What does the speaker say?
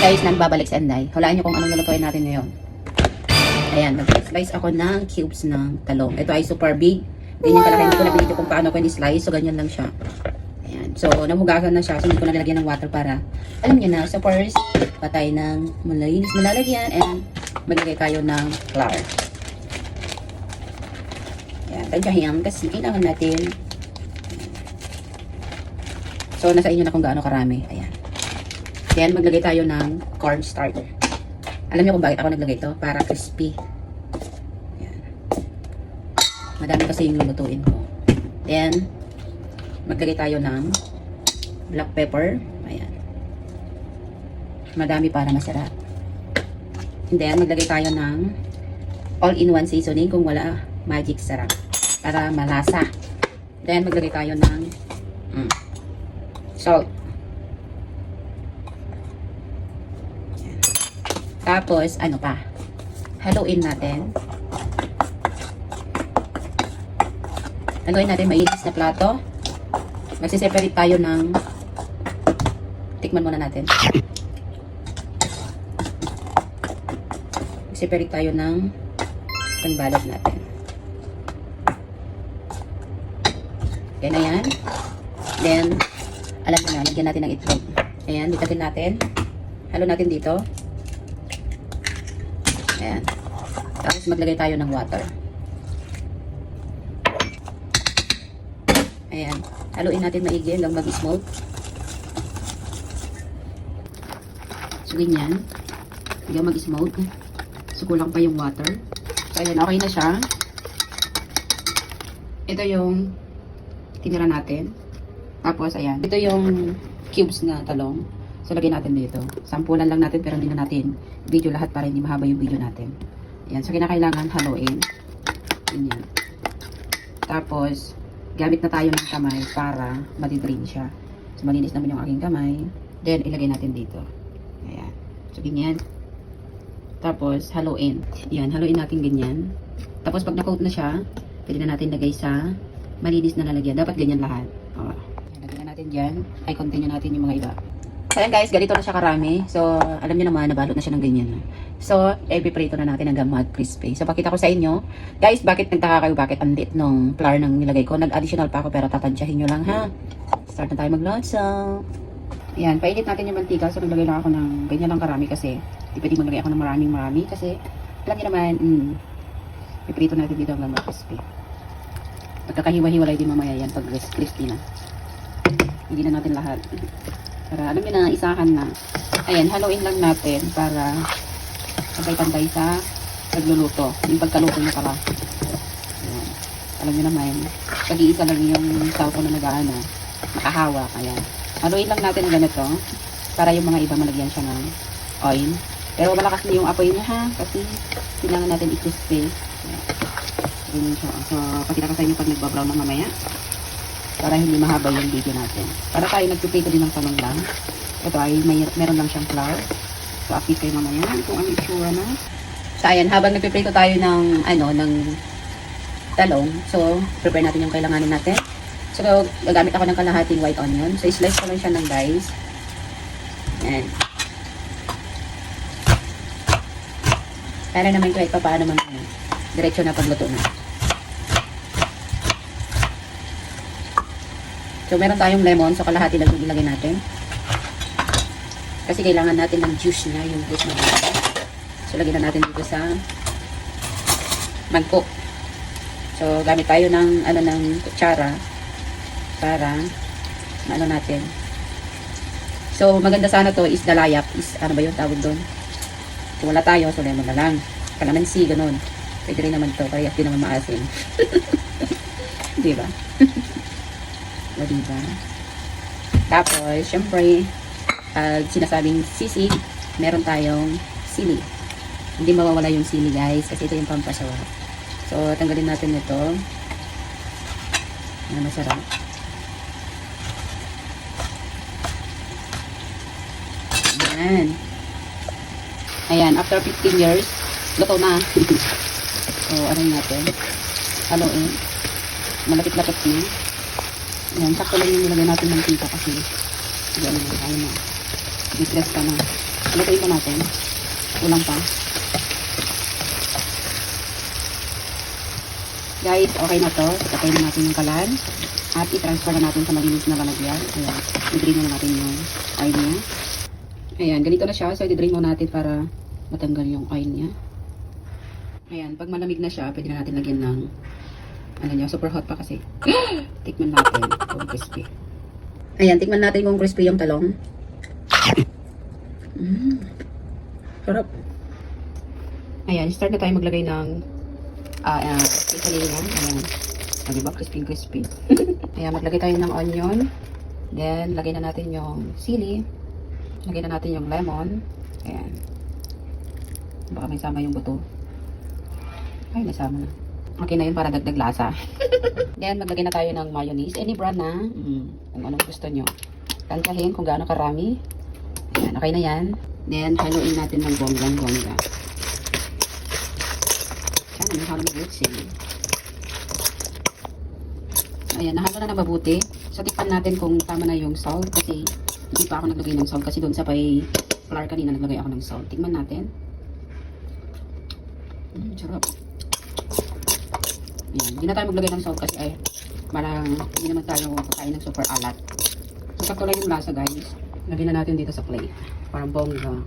guys, nagbabalik sa Anday. Hulaan nyo kung anong lulutuin natin ngayon. Ayan, nag-slice ako ng cubes ng talong. Ito ay super big. Ganyan kalaki. Hindi ko na binidyo kung paano ko ni-slice. So, ganyan lang siya. Ayan. So, nahugasan na siya. So, hindi ko na nilagyan ng water para, alam nyo na. So, first, patay ng malinis na lalagyan. And, maglagay tayo ng flour. Ayan, tadyahin kasi kailangan natin. So, nasa inyo na kung gaano karami. Ayan. Then, maglagay tayo ng cornstarch. Alam niyo kung bakit ako naglagay ito? Para crispy. Ayan. Madami kasi yung lulutuin ko. Then, maglagay tayo ng black pepper. Ayan. Madami para masarap. And then, maglagay tayo ng all-in-one seasoning kung wala magic sarap. Para malasa. Then, maglagay tayo ng salt. Tapos, ano pa? Haluin natin. Haluin natin mainis na plato. Magsiseparate tayo ng tikman muna natin. Magsiseparate tayo ng pangbalot natin. Yan na yan. Then, alam mo na, lagyan natin ng itlog. Ayan, bitagin natin. Halo natin dito. Ayan. Tapos maglagay tayo ng water. Ayan. Haluin natin maigi hanggang mag-smoke. So, ganyan. Hanggang mag-smoke. So, kulang pa yung water. So, ayan. Okay na siya. Ito yung tinira natin. Tapos, ayan. Ito yung cubes na talong. So, lagyan natin dito. Sampulan lang natin pero hindi na natin video lahat para hindi mahaba yung video natin. Ayan. So, kinakailangan haluin. Ganyan. Tapos, gamit na tayo ng kamay para matidrain siya. So, malinis naman yung aking kamay. Then, ilagay natin dito. Ayan. So, ganyan. Tapos, haluin. Ayan. Haluin natin ganyan. Tapos, pag na-coat na siya, pwede na natin lagay sa malinis na lalagyan. Dapat ganyan lahat. O. Lagyan na natin dyan. Ay, continue natin yung mga iba. So, ayan guys, ganito na siya karami. So, alam niyo naman, nabalot na siya ng ganyan. So, i-prito na natin hanggang mag-crispy. So, pakita ko sa inyo. Guys, bakit nagtaka kayo? Bakit ang lit nung flour ng nilagay ko? Nag-additional pa ako pero tatansyahin nyo lang ha. Start na tayo magluto. Ayan, painit natin yung mantika. So, naglagay lang ako ng ganyan lang karami kasi di pwede maglagay ako ng maraming kasi alam niyo naman, i-prito natin dito hanggang mag-crispy. Pagkakahiwa-hiwalay din mamaya yan pag crispy na. Hindi na natin lahat. Para alam niyo na, isahan na. Ayan, haluin lang natin para pantay-pantay sa pagluluto. Yung pagkaluto niya pala. Ayan. Alam niyo naman, pag-iisa lang yung sauce na nag-aano, nakahawak. Ayan. Haluin lang natin ganito para yung mga iba malagyan siya ng oil. Pero malakas na yung apoy niya ha, kasi kailangan natin i-crispy. Ayan. So, pakita ko sa inyo pag nagbabrown na mamaya. Para hindi mahaba yung video natin. Para tayo nagpiprito din ng talong lang. Ito ay meron lang siyang flour. So, update kayo mamaya kung ano itsura na. So, ayan, habang nagpiprito tayo ng, ng talong. So, prepare natin yung kailanganin natin. So, gagamit ako ng kalahating white onion. So, slice ko lang siya ng dice. Ayan. Para naman kahit pa paano naman diretso na pagluto na. So, meron tayong lemon. So, kalahati lang yung ilagay natin. Kasi kailangan natin ng juice niya, yung juice na natin. So, lagyan na natin dito sa mangkok. So, gamit tayo ng, ng kutsara para natin. So, maganda sana to is dalayap. Is, ano ba yun tawag doon? So, wala tayo. So, lemon na lang. Kalamansi, ganun. Pwede rin naman to. Parehas din naman maasim. Diba? O, diba? Tapos, syempre, sinasabing sisig, meron tayong sili. Hindi mawawala yung sili, guys, kasi ito yung pampasawa. So, tanggalin natin ito. Na masarap. Ayan. Ayan, after 15 years, luto na. So, ano natin? Haluin. Malapit-lapit na. Ayan, sakto lang yung nilagay natin ng tita kasi ayan na, tayo na. Distress ka na. Lutuin pa natin. Ulang pa. Guys, okay na to. Patay na natin yung kalan. At i-transfer na natin sa malinis na lalagyan. Ayan. I-drain na natin yung oil niya. Ayan. Ganito na siya. So, i-drain mo natin para matanggal yung oil niya. Ayan. Pag malamig na siya, pwede na natin lagyan ng ano niya. Super hot pa kasi. Tikman natin kung crispy. Ayan. Tikman natin kung crispy yung talong. Sarap. Ayan. Start na tayo maglagay ng kanina. Ayan. O, diba? Crispy. Ayan, maglagay tayo ng onion. Then, lagay na natin yung sili. Lagay na natin yung lemon. Ayan. Baka may sama yung buto. Ay, nasama na. Okay na yun para dagdag lasa. Then, maglagay na tayo ng mayonnaise. Any brand na. Kung anong gusto nyo. Tansyahin kung gaano karami. Ayan, okay na yan. Then, haluin natin ng bonggang-bongga. Ayan, may halo mag-utsin. Ayan, nahalo na mabuti. So, tikpan natin kung tama na yung salt. Kasi, hindi pa ako naglagay ng salt. Kasi doon sa pay flour kanina, naglagay ako ng salt. Tikman natin. Sarap. Ayan, hindi na tayo maglagay ng salt kasi parang hindi naman tayo kakain ng super alat. So, sakto lang yung lasa, guys. Lagyan na natin dito sa plate. Parang bongga.